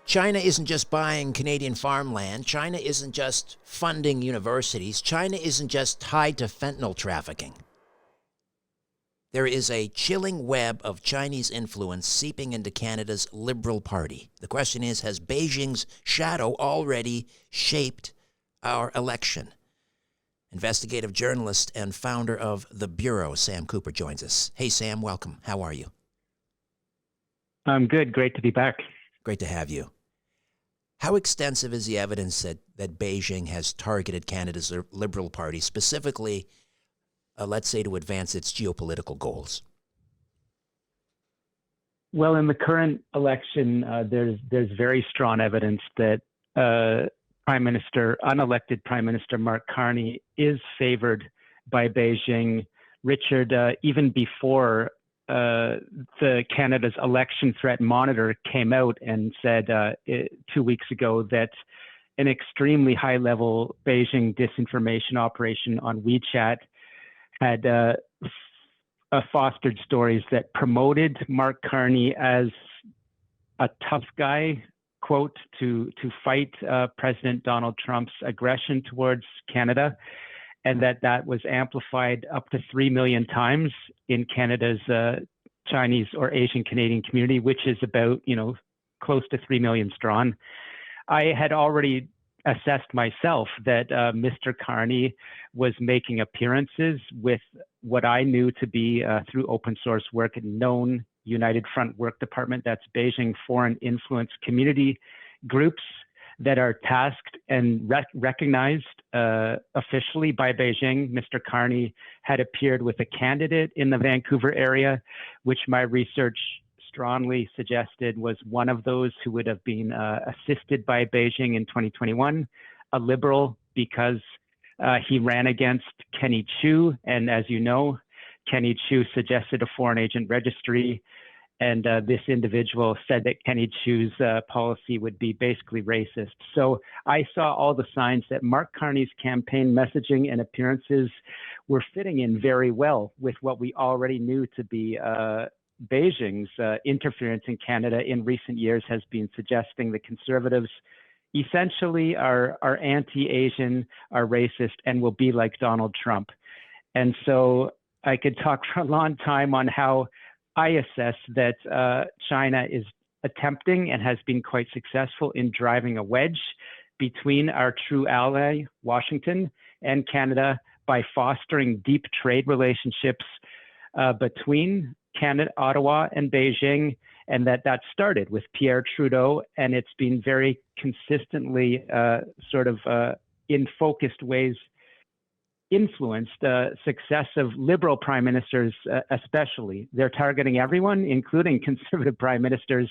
China isn't just buying Canadian farmland. China isn't just funding universities. China isn't just tied to fentanyl trafficking. There is a chilling web of Chinese influence seeping into Canada's Liberal Party. The question is, has Beijing's shadow already shaped our election? Investigative journalist and founder of The Bureau, Sam Cooper, joins us. Hey, Sam, welcome. How are you? I'm good. Great to be back. Great to have you. How extensive is the evidence that Beijing has targeted Canada's Liberal Party, specifically, let's say, to advance its geopolitical goals? Well, in the current election, there's very strong evidence that unelected Prime Minister Mark Carney is favored by Beijing. Richard, even before the Canada's Election Threat Monitor came out and said 2 weeks ago that an extremely high-level Beijing disinformation operation on WeChat had fostered stories that promoted Mark Carney as a tough guy, quote, to fight President Donald Trump's aggression towards Canada, and that was amplified up to 3 million times in Canada's Chinese or Asian Canadian community, which is about, close to 3 million strong. I had already assessed myself that Mr. Carney was making appearances with what I knew to be through open source work, known United Front Work Department, that's Beijing Foreign Influence Community groups that are tasked and recognized officially by Beijing. Mr. Carney had appeared with a candidate in the Vancouver area, which my research strongly suggested was one of those who would have been assisted by Beijing in 2021, a liberal, because he ran against Kenny Chiu. And as you know, Kenny Chiu suggested a foreign agent registry. And this individual said that Kenny Chiu's policy would be basically racist. So I saw all the signs that Mark Carney's campaign messaging and appearances were fitting in very well with what we already knew to be Beijing's interference in Canada in recent years has been suggesting the Conservatives essentially are anti-Asian, are racist, and will be like Donald Trump. And so I could talk for a long time on how I assess that China is attempting and has been quite successful in driving a wedge between our true ally, Washington, and Canada by fostering deep trade relationships between Canada, Ottawa, and Beijing, and that started with Pierre Trudeau, and it's been very consistently in focused ways influenced successive Liberal prime ministers, especially. They're targeting everyone, including Conservative prime ministers.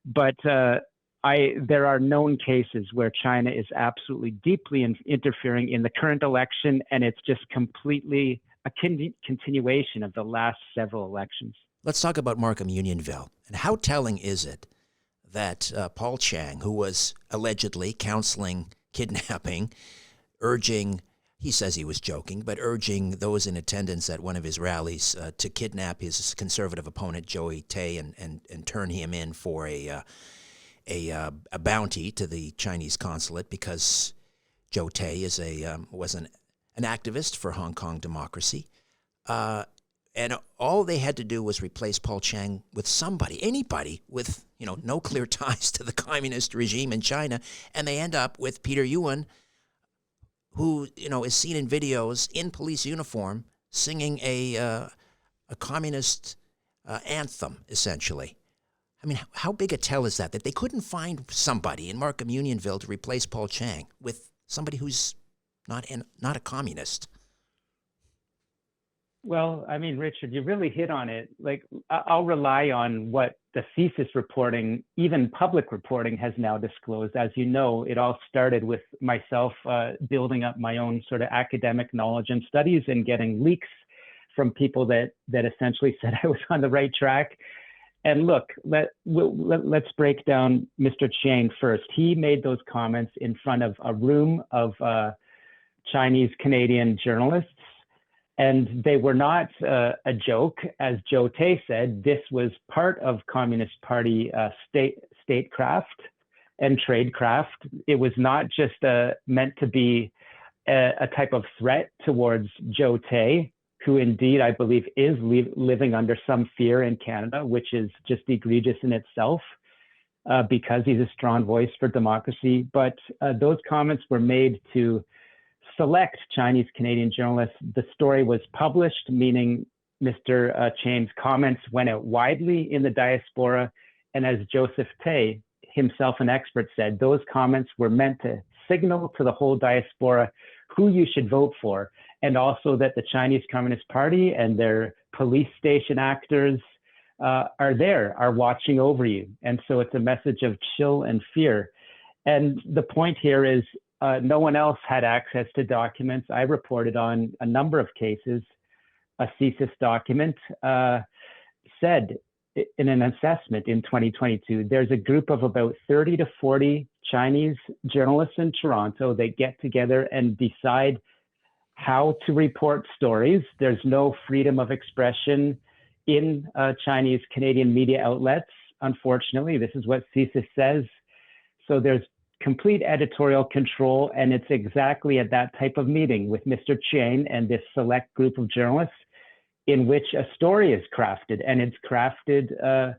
But there are known cases where China is absolutely deeply interfering in the current election, and it's just completely a continuation of the last several elections. Let's talk about Markham Unionville. And how telling is it that Paul Chang, who was allegedly counseling kidnapping, urging, he says he was joking, but urging those in attendance at one of his rallies to kidnap his Conservative opponent, Joey Tay, and turn him in for a bounty to the Chinese consulate because Joe Tay was an activist for Hong Kong democracy. And all they had to do was replace Paul Chang with anybody with, no clear ties to the communist regime in China. And they end up with Peter Ewan, who, is seen in videos in police uniform singing a communist anthem, essentially. I mean, how big a tell is that they couldn't find somebody in Markham Unionville to replace Paul Chang with somebody who's not a communist? Well, I mean, Richard, you really hit on it. Like, I'll rely on what the thesis reporting, even public reporting, has now disclosed. As you know, it all started with myself building up my own sort of academic knowledge and studies and getting leaks from people that essentially said I was on the right track. And look, let's break down Mr. Chang first. He made those comments in front of a room of Chinese Canadian journalists. And they were not a joke. As Joe Tay said, this was part of Communist Party statecraft. and tradecraft. It was not just meant to be a type of threat towards Joe Tay, who indeed I believe is living under some fear in Canada, which is just egregious in itself, because he's a strong voice for democracy. But those comments were made to select Chinese Canadian journalists. The story was published, meaning Mr. Chain's comments went out widely in the diaspora. And as Joseph Tay, himself an expert, said, those comments were meant to signal to the whole diaspora who you should vote for, and also that the Chinese Communist Party and their police station actors are watching over you. And so it's a message of chill and fear. And the point here is no one else had access to documents. I reported on a number of cases. A CSIS document said in an assessment in 2022, there's a group of about 30 to 40 Chinese journalists in Toronto that get together and decide how to report stories. There's no freedom of expression in Chinese Canadian media outlets. Unfortunately, this is what CSIS says. So there's complete editorial control, and it's exactly at that type of meeting with Mr. Chain and this select group of journalists in which a story is crafted. And it's crafted,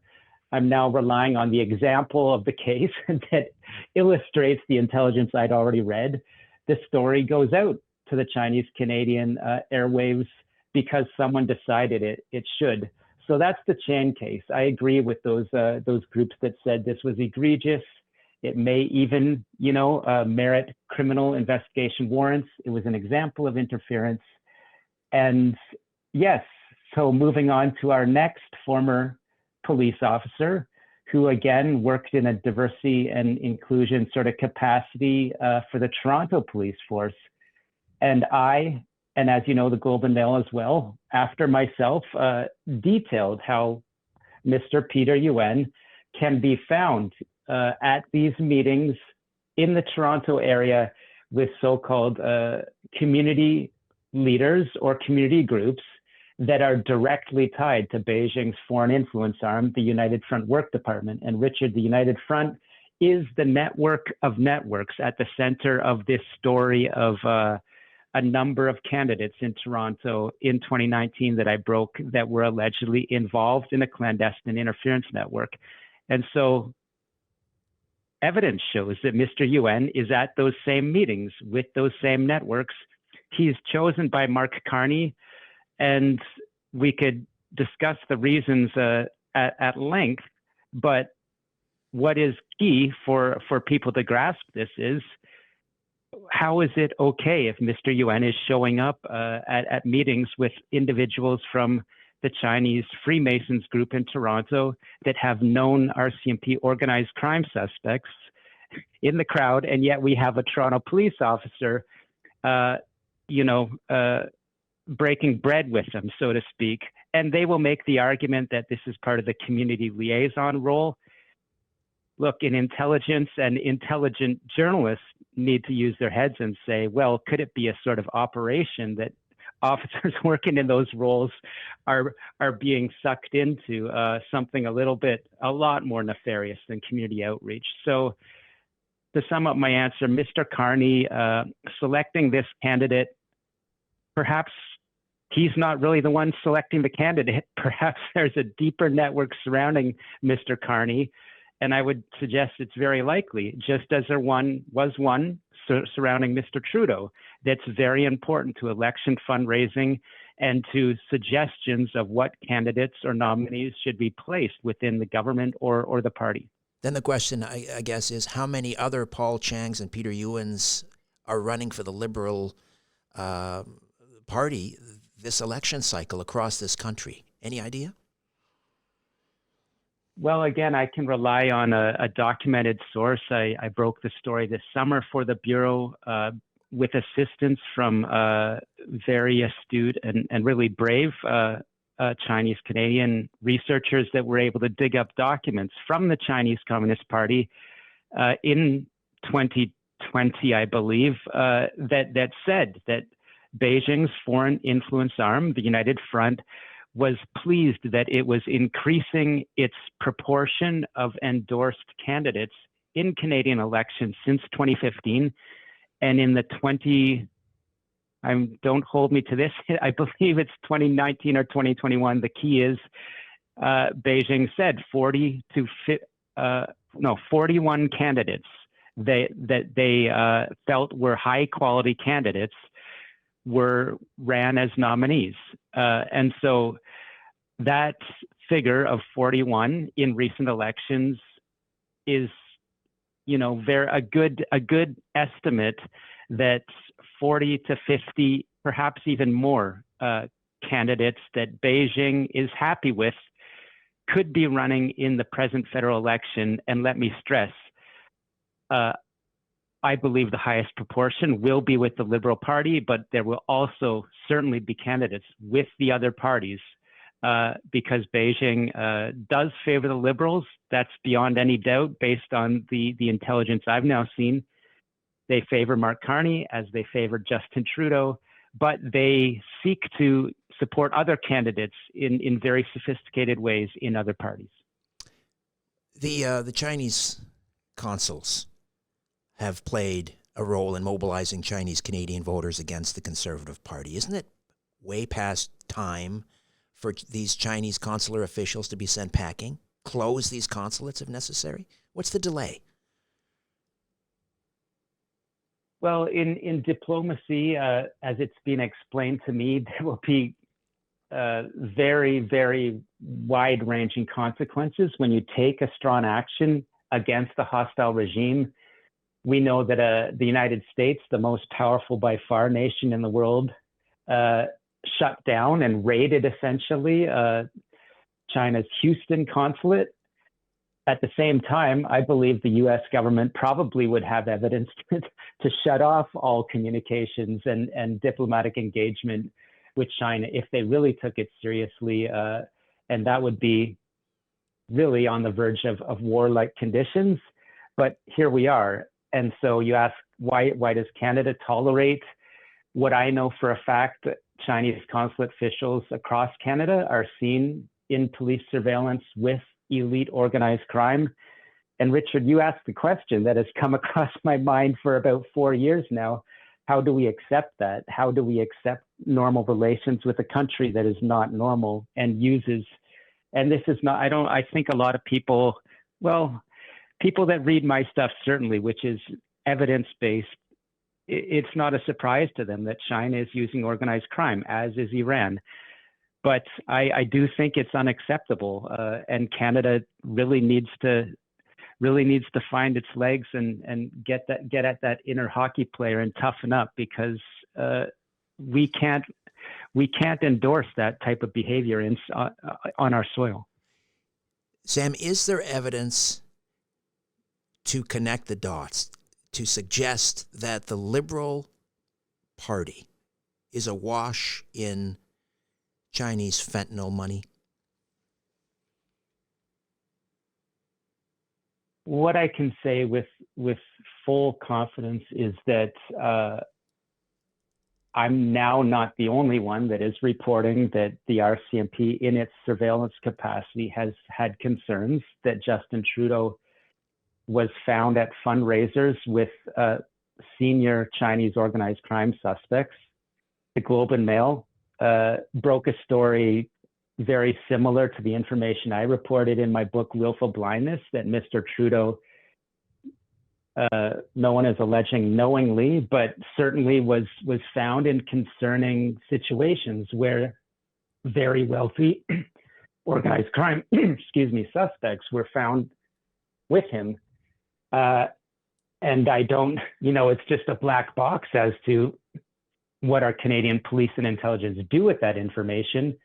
I'm now relying on the example of the case that illustrates the intelligence I'd already read. The story goes out to the Chinese Canadian airwaves because someone decided it should. So that's the Chain case. I agree with those groups that said this was egregious. It may even, merit criminal investigation warrants. It was an example of interference. And yes, so moving on to our next former police officer, who again worked in a diversity and inclusion sort of capacity for the Toronto Police Force. And I, and as you know, the Globe and Mail as well, after myself, detailed how Mr. Peter Yuen can be found at these meetings in the Toronto area with so-called community leaders or community groups that are directly tied to Beijing's foreign influence arm, the United Front Work Department. And Richard, the United Front is the network of networks at the center of this story of a number of candidates in Toronto in 2019 that I broke that were allegedly involved in a clandestine interference network. And so evidence shows that Mr. Yuen is at those same meetings with those same networks. He's chosen by Mark Carney, and we could discuss the reasons at length, but what is key for people to grasp this is, how is it okay if Mr. Yuen is showing up at meetings with individuals from the Chinese Freemasons group in Toronto that have known RCMP organized crime suspects in the crowd, and yet we have a Toronto police officer, breaking bread with them, so to speak. And they will make the argument that this is part of the community liaison role. Look, in intelligence, and intelligent journalists need to use their heads and say, well, could it be a sort of operation that officers working in those roles are being sucked into something a lot more nefarious than community outreach? So to sum up my answer, Mr. Carney selecting this candidate, perhaps he's not really the one selecting the candidate. Perhaps there's a deeper network surrounding Mr. Carney. And I would suggest it's very likely, just as there was one surrounding Mr. Trudeau, that's very important to election fundraising and to suggestions of what candidates or nominees should be placed within the government or the party. Then the question, I guess, is how many other Paul Changs and Peter Yuens are running for the Liberal Party this election cycle across this country? Any idea? Well, again, I can rely on a documented source. I broke the story this summer for the Bureau with assistance from very astute and really brave Chinese Canadian researchers that were able to dig up documents from the Chinese Communist Party in 2020, I believe, that said that Beijing's foreign influence arm, the United Front, was pleased that it was increasing its proportion of endorsed candidates in Canadian elections since 2015, and in the don't hold me to this, I believe it's 2019 or 2021. The key is Beijing said 41 candidates that they felt were high quality candidates ran as nominees. And so that figure of 41 in recent elections is, a good estimate that 40 to 50, perhaps even more candidates that Beijing is happy with could be running in the present federal election. And let me stress, I believe the highest proportion will be with the Liberal Party, but there will also certainly be candidates with the other parties because Beijing does favor the Liberals. That's beyond any doubt based on the intelligence I've now seen. They favor Mark Carney as they favor Justin Trudeau, but they seek to support other candidates in very sophisticated ways in other parties. The Chinese consuls have played a role in mobilizing Chinese Canadian voters against the Conservative Party. Isn't it way past time for these Chinese consular officials to be sent packing? Close these consulates if necessary? What's the delay? Well, in diplomacy, as it's been explained to me, there will be very, very wide-ranging consequences when you take a strong action against a hostile regime. We know that the United States, the most powerful by far nation in the world, shut down and raided essentially China's Houston consulate. At the same time, I believe the U.S. government probably would have evidence to shut off all communications and diplomatic engagement with China if they really took it seriously. And that would be really on the verge of warlike conditions. But here we are. And so you ask, why does Canada tolerate? What I know for a fact, Chinese consulate officials across Canada are seen in police surveillance with elite organized crime. And Richard, you asked the question that has come across my mind for about 4 years now. How do we accept that? How do we accept normal relations with a country that is not normal and uses, and this is not, I think a lot of people, well, people that read my stuff certainly, which is evidence-based, it's not a surprise to them that China is using organized crime, as is Iran. But I do think it's unacceptable, and Canada really needs to find its legs and get at that inner hockey player and toughen up, because we can't endorse that type of behavior on our soil. Sam, is there evidence to connect the dots to suggest that the Liberal Party is awash in Chinese fentanyl money? What I can say with full confidence is that I'm now not the only one that is reporting that the RCMP in its surveillance capacity has had concerns that Justin Trudeau was found at fundraisers with senior Chinese organized crime suspects. The Globe and Mail broke a story very similar to the information I reported in my book, Willful Blindness, that Mr. Trudeau, no one is alleging knowingly, but certainly was found in concerning situations where very wealthy organized crime, suspects were found with him. And I don't, it's just a black box as to what our Canadian police and intelligence do with that information.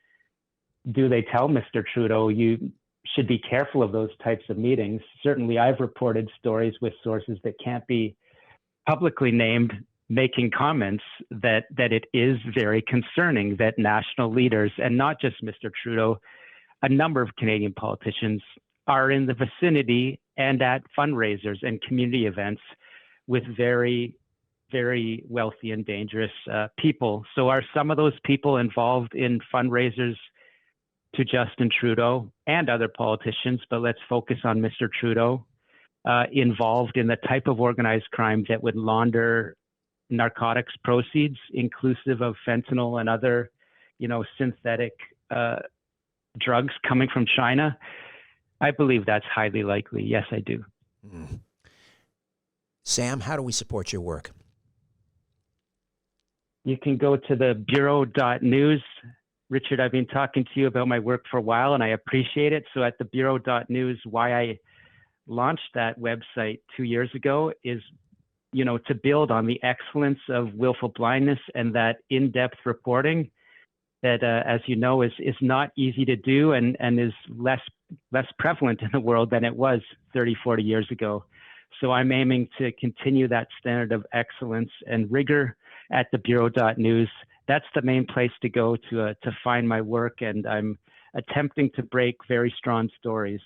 Do they tell Mr. Trudeau, you should be careful of those types of meetings? Certainly, I've reported stories with sources that can't be publicly named, making comments that it is very concerning that national leaders, and not just Mr. Trudeau, a number of Canadian politicians are in the vicinity and at fundraisers and community events with very, very wealthy and dangerous people. So are some of those people involved in fundraisers to Justin Trudeau and other politicians? But let's focus on Mr. Trudeau. involved in the type of organized crime that would launder narcotics proceeds, inclusive of fentanyl and other, synthetic drugs coming from China? I believe that's highly likely. Yes, I do. Mm. Sam, how do we support your work? You can go to the bureau.news. Richard, I've been talking to you about my work for a while, and I appreciate it. So at the bureau.news, why I launched that website 2 years ago is, to build on the excellence of willful blindness and that in-depth reporting that, as you know, is not easy to do and is less prevalent in the world than it was 30, 40 years ago. So I'm aiming to continue that standard of excellence and rigor at the bureau.news. That's the main place to go to find my work, and I'm attempting to break very strong stories,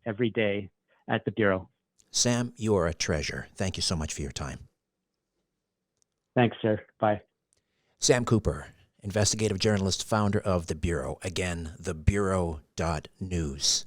every day at the Bureau. Sam, you are a treasure. Thank you so much for your time. Thanks, sir. Bye. Sam Cooper, investigative journalist, founder of The Bureau. Again, thebureau.news.